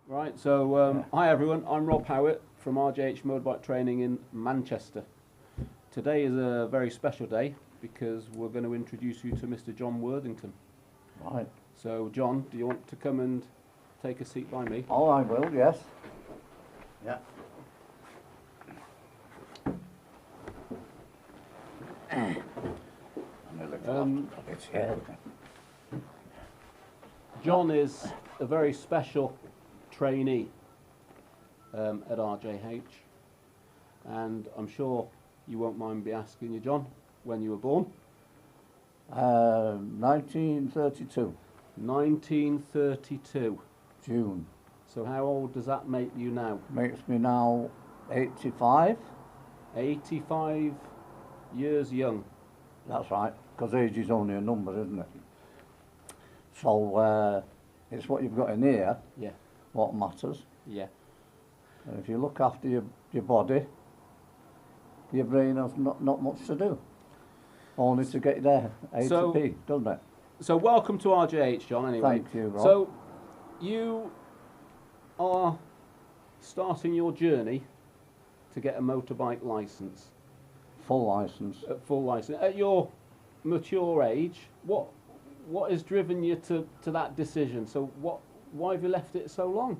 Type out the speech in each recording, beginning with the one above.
Right, so hi everyone, I'm Rob Howitt from RJH Motorbike Training in Manchester. Today is a very special day because we're going to introduce you to Mr. John Worthington. Right. So John, do you want to come and take a seat by me? Oh, I will, yes. Yeah. John is a very special trainee at RJH, and I'm sure you won't mind me asking you, John, when you were born? 1932. 1932. June. So how old does that make you now? Makes me now 85. 85 years young. That's right, because age is only a number, isn't it? So it's what you've got in here, Yeah. what matters. Yeah. And if you look after your body, your brain has not much to do. Only to get there, A to B, doesn't it? So welcome to RJH, John, anyway. Thank you, Rob. So you are starting your journey to get a motorbike licence. Full licence. Full licence. At your mature age, what has driven you to that decision? So why have you left it so long?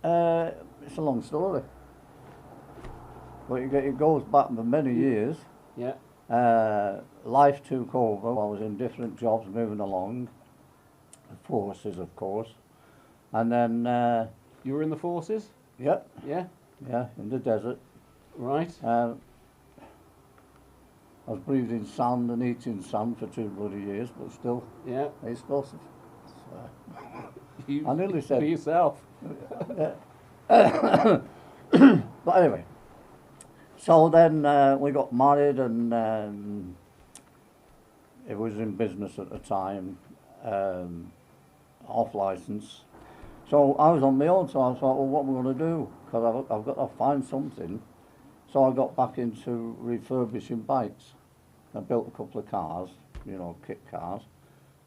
It's a long story. But it goes back for many years. Yeah. Life took over. I was in different jobs moving along. The forces, of course. And then... you were in the forces? Yep. Yeah? Yeah, in the desert. Right. I was breathing sand and eating sand for 2 bloody years, but still, Yeah. explosive. You, I nearly said... For yourself. But anyway, so then we got married, and it was in business at the time, off licence. So I was on my own, so I thought, well, what am I going to do? Because I've got to find something. So I got back into refurbishing bikes. I built a couple of cars, you know, kit cars.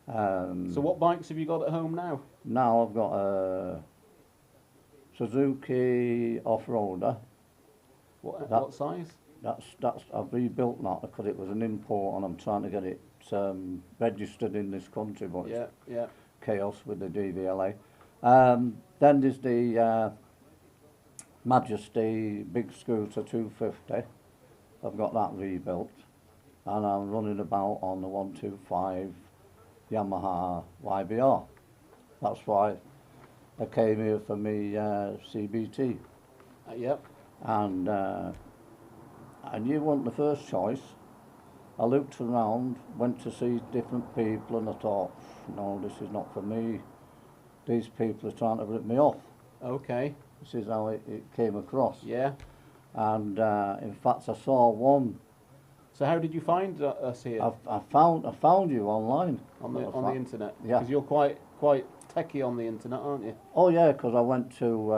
So what bikes have you got at home now? Now I've got a Suzuki off-roader. What size? That's I've rebuilt that because it was an import, and I'm trying to get it registered in this country, but Yeah, yeah. chaos with the DVLA. Then there's the Majesty big scooter 250. I've got that rebuilt, and I'm running about on the 125 Yamaha YBR. That's why I came here for me CBT. Yep. And you weren't the first choice. I looked around, went to see different people, and I thought, no, this is not for me. These people are trying to rip me off. Okay. This is how it came across. Yeah. And in fact, I saw one. So how did you find us here? I found you online. On the internet? Yeah. Because you're quite techie on the internet, aren't you? Oh yeah, because I went to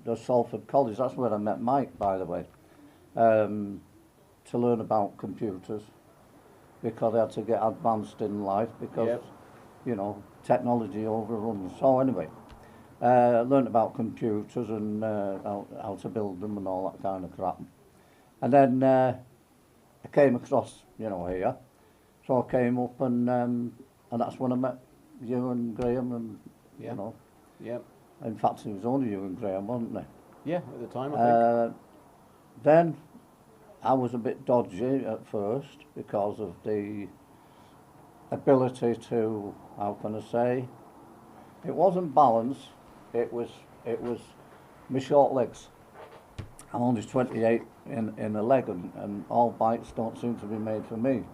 the Salford College. That's where I met Mike, by the way, to learn about computers, because I had to get advanced in life because, Yep. you know, technology overruns. So anyway, learned about computers and how to build them and all that kind of crap. And then I came across, you know, here. So I came up, and that's when I met you and Graham, and Yeah. you know. Yep. In fact, it was only you and Graham, wasn't it? Yeah, at the time, I think. Then I was a bit dodgy at first because of the ability to, how can I say, it wasn't balance, it was my short legs. I'm only 28 in a leg, and all bikes don't seem to be made for me.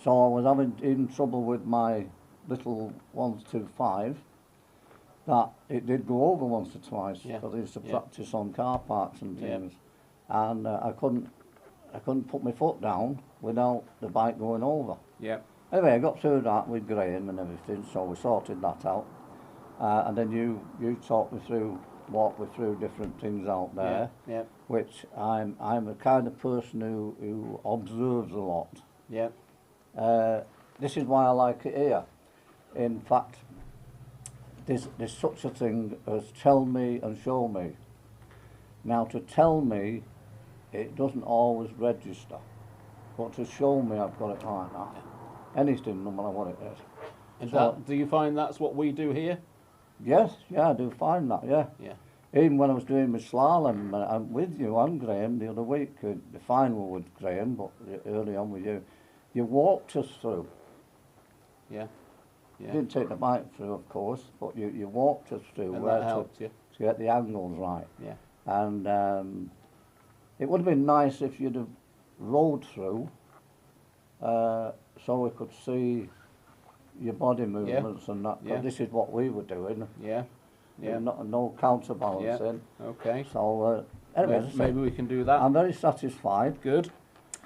So I was having trouble with my little 125, that it did go over once or twice, because I used to practice on car parks and things, and I couldn't put my foot down without the bike going over. Yeah. Anyway, I got through that with Graham and everything, so we sorted that out, and then you walked me through different things out there. Yeah. Which I'm a kind of person who observes a lot. Yeah. This is why I like it here. In fact, there's such a thing as tell me and show me. Now, to tell me, it doesn't always register, but to show me I've got it like that. Anything, no matter what it is. And So- do you find that's what we do here? Yes, yeah, I do find that, yeah. Yeah. Even when I was doing my slalom, I'm with you and Graham the other week, the final with Graham, but early on with you, you walked us through. Yeah. You Yeah. didn't take the bike through, of course, but you walked us through And where that helped you. to get the angles right. Yeah. And it would have been nice if you'd have rode through so we could see your body movements and that. 'Cause Yeah. this is what we were doing. Yeah. Yeah. No counterbalancing. Okay. So anyway, as I say, Maybe we can do that. I'm very satisfied. Good.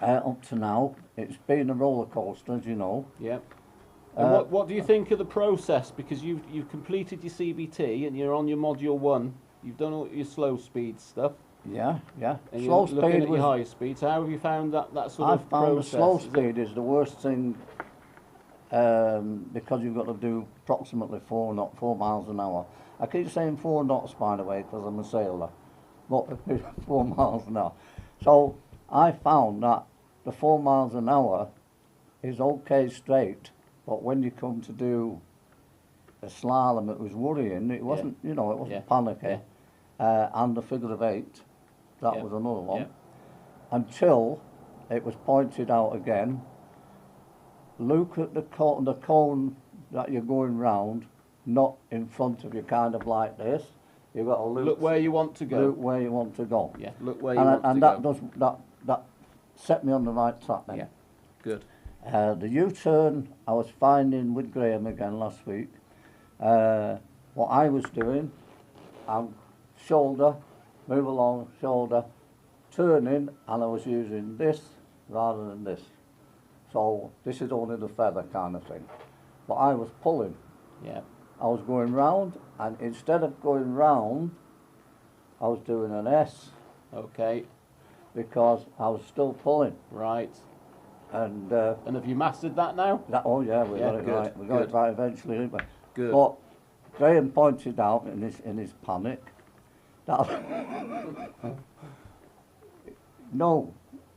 Up to now, it's been a roller coaster, as you know. Yeah. And what do you think of the process? Because you've completed your CBT and you're on your module 1. You've done all your slow speed stuff. Yeah, yeah. And Slow you're looking speed at your high speeds. How have you found that sort I of found the process? slow Is it- speed is the worst thing because you've got to do approximately 4 miles an hour. I keep saying 4 knots, by the way, because I'm a sailor, but 4 miles an hour. So I found that the 4 miles an hour is okay straight, but when you come to do a slalom, it was worrying. It wasn't, you know, it wasn't panicky. And the figure of 8, that Yeah. was another one. Yeah. Until it was pointed out again, look at the cone that you're going round, not in front of you, kind of like this. You've got to Look where you want to go. look where you want to go. Yeah. Look where you And, want and to that go. does that set me on the right track then. Yeah. Good. The U-turn I was finding with Graham again last week. What I was doing, shoulder, move along, shoulder, turning, and I was using this rather than this. So this is only the feather kind of thing. But I was pulling. Yeah. I was going round, and instead of going round, I was doing an S Okay. because I was still pulling. Right. And And have you mastered that now? oh yeah, we Yeah, got it good, right. We got good. it right eventually, didn't we? Good. But Graham pointed out in his panic that no,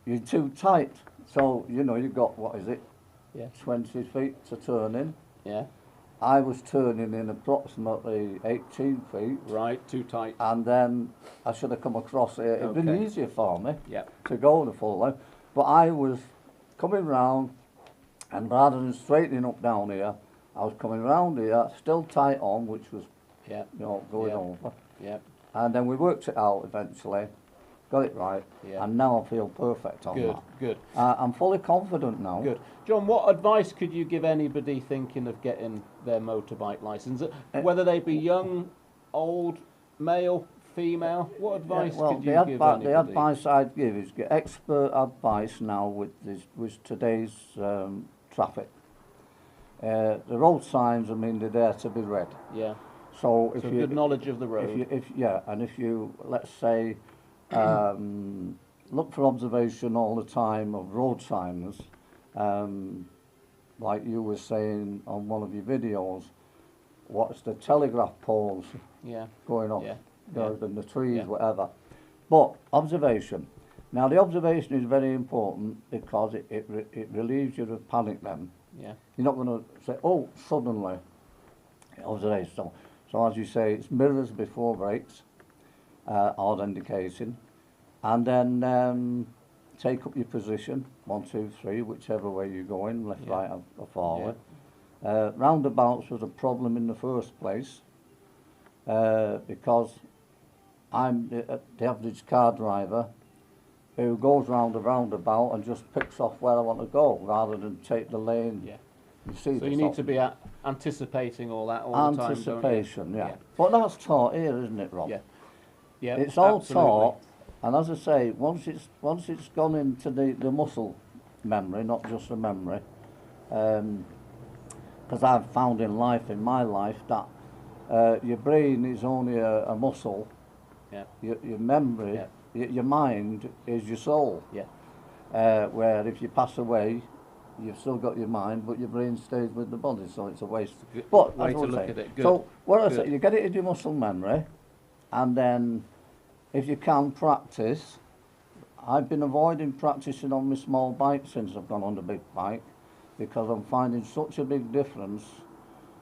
you're too tight. So you know you've got what is it? Yeah. 20 feet to turn in. Yeah. I was turning in approximately 18 feet, Right. Too tight. and then I should have come across it. It'd been Okay. easier for me Yeah. to go the full length, but I was coming round, and rather than straightening up down here, I was coming round here, still tight on, which was, Yeah. you know, going Yeah. over. Yeah. And then we worked it out eventually, got it right, Yeah. and now I feel perfect on Good. that. Good. I'm fully confident now. Good. John, what advice could you give anybody thinking of getting their motorbike license? Whether they be young, old, male, female, what advice Well, could you give the anybody? advice I'd give is get expert advice now with today's traffic. The road signs, I mean, they're there to be read. Yeah. So if So you good knowledge of the road. if you let's say look for observation all the time of road signs, like you were saying on one of your videos, what's the telegraph poles Yeah. going off, Yeah. and the trees, Yeah. whatever. But observation. Now the observation is very important because it relieves you of panic then. Yeah. You're not going to say, oh, suddenly, observation. So as you say, it's mirrors before brakes, odd indicating, and then take up your position, 1, 2, 3, whichever way you're going, left, Yeah. right, or forward. Roundabouts was a problem in the first place because I'm the average car driver who goes round a roundabout and just picks off where I want to go rather than take the lane. Yeah. You see So this you need often. to be anticipating all that all the time, don't you? Anticipation, yeah. Yeah. But that's taught here, isn't it, Rob? Yeah. Yeah. It's all absolutely. taught, and as I say, once it's gone into the muscle memory, not just the memory, because I've found in my life, that your brain is only a muscle. Yeah. Your memory, Yeah. your mind is your soul. Yeah. Where if you pass away, you've still got your mind, but your brain stays with the body, so it's a waste. Good But way that's to what I'm look saying. at it. Good. So what I Good. say, you get it in your muscle memory, and then if you can practice. I've been avoiding practicing on my small bike since I've gone on the big bike, because I'm finding such a big difference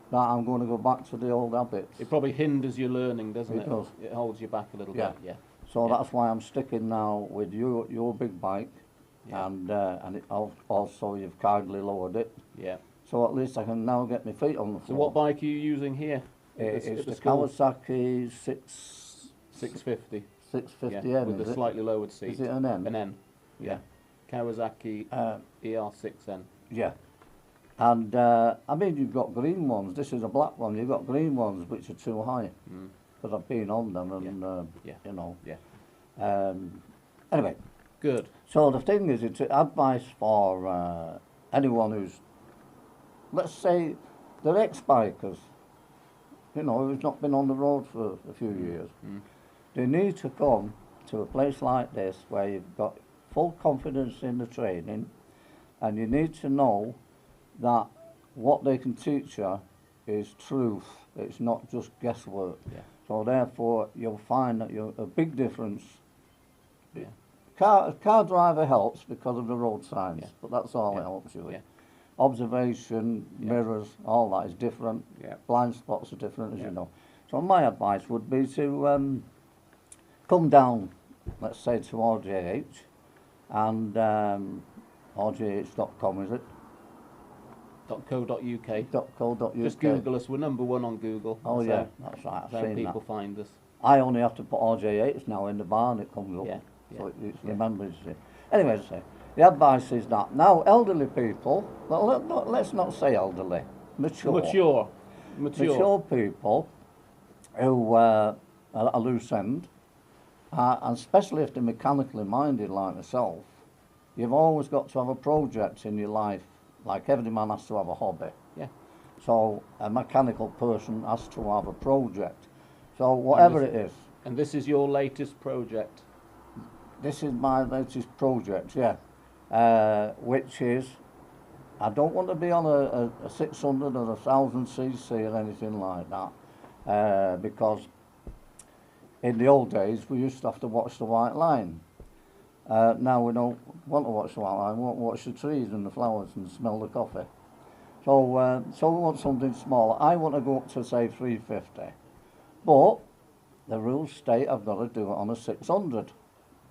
that I'm going to go back to the old habits. It probably hinders your learning, doesn't it? It does. It holds you back a little Yeah. bit. Yeah. So Yeah. that's why I'm sticking now with your big bike, Yeah. and it also you've kindly lowered it. Yeah. So at least I can now get my feet on the So floor. what bike are you using here? It's at the school? Kawasaki 650. 650 Yeah, N, with is the it? slightly lowered seat. Is it an N? An N. Yeah. Kawasaki ER6N. Yeah. And I mean, you've got green ones. This is a black one. You've got green ones which are too high. Because I've been on them, and Yeah. you know. Yeah. Anyway, Good. so the thing is, it's advice for anyone who's, let's say, they're ex-bikers, you know, who's not been on the road for a few years. They need to come to a place like this where you've got full confidence in the training, and you need to know that what they can teach you is truth. It's not just guesswork. Yeah. So therefore, you'll find that you're a big difference. Yeah. Car driver helps because of the road signs, Yeah. but that's all Yeah. it helps you with. Yeah. Observation, Yeah. mirrors, all that is different. Yeah. Blind spots are different, as Yeah. you know. So my advice would be to come down, let's say, to RJH, and rjh.com, is it? .co.uk. .co.uk. Just Google us. We're #1 on Google. Oh so yeah, that's right. I've That's how seen people that. find us. I only have to put RJH now in the bar and it comes up. Yeah. So Yeah. it's remembered. Anyway, as I say, the advice is that now elderly people, well, let's not say elderly, mature people who are loose end, and especially if they're mechanically minded like myself, you've always got to have a project in your life. Like every man has to have a hobby. Yeah. So a mechanical person has to have a project. So whatever it is. And this is your latest project. This is my latest project, yeah. Which is, I don't want to be on a 600 or 1000cc or anything like that, because in the old days we used to have to watch the white line. Now we don't want to watch the white line, we want to watch the trees and the flowers and smell the coffee. So, so we want something smaller. I want to go up to say 350, but the rules state I've got to do it on a 600.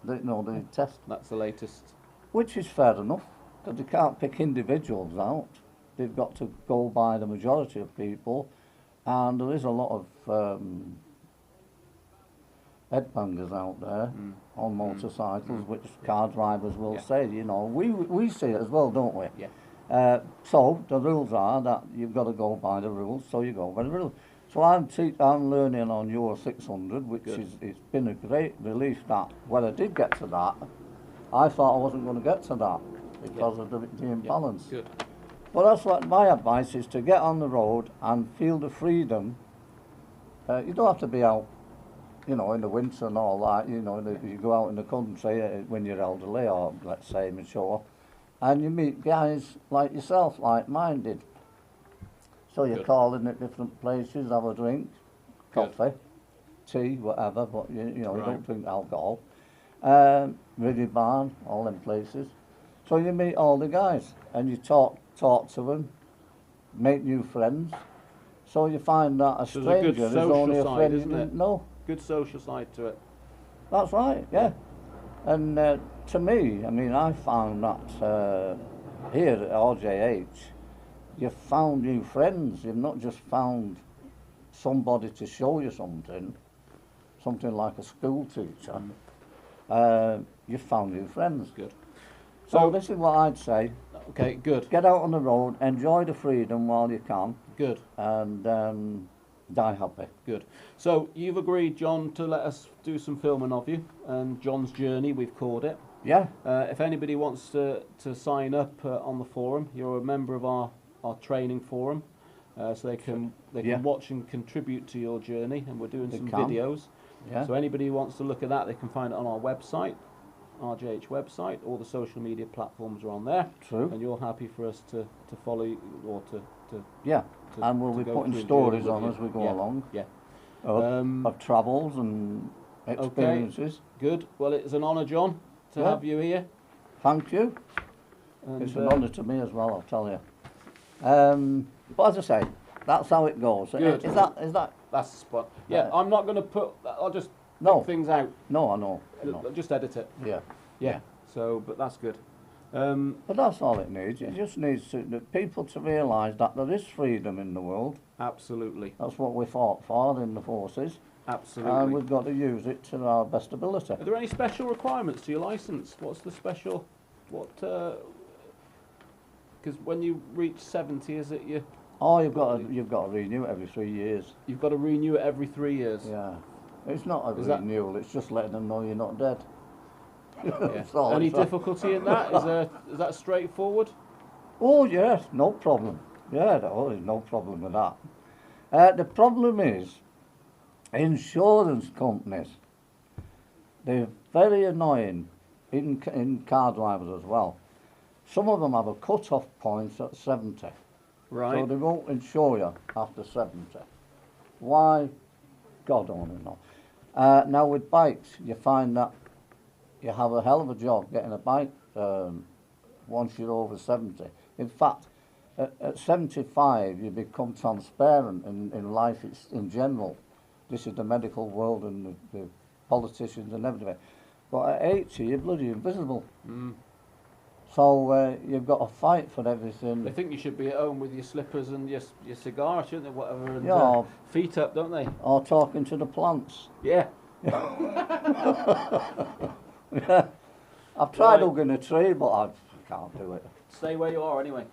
The test. That's the latest. Which is fair enough, because they can't pick individuals out. They've got to go by the majority of people, and there is a lot of headbangers out there on motorcycles, which car drivers will say, you know. We see it as well, don't we? Yeah. So the rules are that you've got to go by the rules, so you go by the rules. So I'm learning on your 600, which is, it's been a great relief that when I did get to that, I thought I wasn't going to get to that because of the imbalance. Good. But that's what my advice is, to get on the road and feel the freedom. You don't have to be out, you know, in the winter and all that. You know, you go out in the country when you're elderly or, let's say, mature, and you meet guys like yourself, like-minded. So you call in at different places, have a drink, coffee, tea, whatever, but you know, you don't drink alcohol. Ridley Barn, all them places. So you meet all the guys and you talk to them, make new friends. So you find that a stranger is only a friend you didn't know. Good social side to it. That's right, yeah. And to me, I mean, I found that here at RJH, you've found new friends. You've not just found somebody to show you something like a school teacher. You've found new friends. Good. So this is what I'd say. Okay, good. Get out on the road, enjoy the freedom while you can. Good. And die happy. Good. So you've agreed, John, to let us do some filming of you and John's journey, we've called it. Yeah. If anybody wants to sign up on the forum, you're a member of our training forum, so they can watch and contribute to your journey, and we're doing some videos. Yeah. So anybody who wants to look at that, they can find it on our website. RJH website. All the social media platforms are on there. True. And you're happy for us to follow you, or to Yeah. to, And we'll to be go putting through and stories journey on with as you. we go Yeah, along. Yeah. Of travels and experiences. Good. Well, it's an honour, John, to have you here. Thank you. And, It's an honour to me as well, I'll tell you. But as I say, that's how it goes. Good. Is that? That's the spot. Yeah, I'm not going to put. I'll just No. pick things out. No, I know. I'll just edit it. Yeah. Yeah. So, but that's good. But that's all it needs. It just needs the people to realise that there is freedom in the world. Absolutely. That's what we fought for in the forces. Absolutely. And we've got to use it to our best ability. Are there any special requirements to your licence? What's the special? What? Because when you reach 70, is it you? Oh, you've got to renew it every 3 years. You've got to renew it every 3 years. Yeah. It's not a Is that- renewal. It's just letting them know you're not dead. Yeah. That's all Any it's like. difficulty in that? Is that straightforward? Oh yes, no problem. Yeah, there's no problem with that. The problem is insurance companies. They're very annoying in car drivers as well. Some of them have a cut-off point at 70. Right. So they won't insure you after 70. Why? God only knows. Now with bikes, you find that you have a hell of a job getting a bike once you're over 70. In fact, at 75 you become transparent in life in general. This is the medical world and the politicians and everything. But at 80 you're bloody invisible. Mm. So you've got to fight for everything. They think you should be at home with your slippers and your cigar, shouldn't they? Whatever, and Yeah. feet up, don't they? Or talking to the plants. Yeah. Yeah. I've tried Right. hugging a tree, but I can't do it. Stay where you are anyway.